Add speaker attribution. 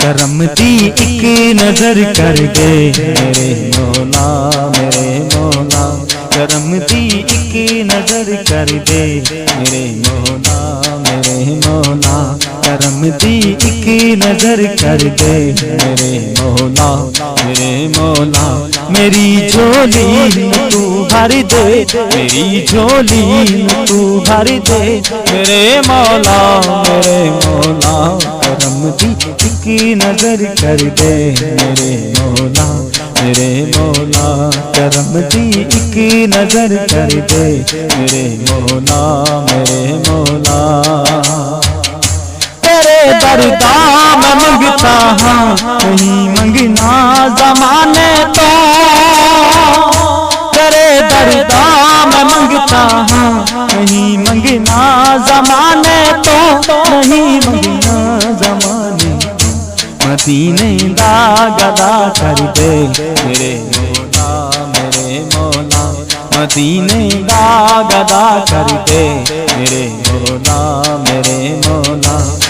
Speaker 1: करम दी एक नजर कर दे मेरे मौला मेरे मौला। करम दी एक नजर कर दे मेरे मौला मेरे मौला। करम दी एक नजर कर दे मेरे मौला मेरे मौला। मेरी झोली तू भर दे मेरी झोली तू भर दे मेरे मौला मेरे मौला। करम दी एक नजर कर दे मेरे मौला मेरे मौला। करम दी एक नजर कर दे मेरे मौला मेरे मौला। तेरे दरदा मैं मंगता हाँ नहीं मंगना ज़माने तो। तेरे दरदा मैं मंगता हाँ नहीं मंगना ज़माने तो। नहीं मंगना ज़माने मदीने दा गदा कर दे मेरे मौला मेरे मौला। मदीने दा गदा कर दे मेरे मौला मेरे मौला।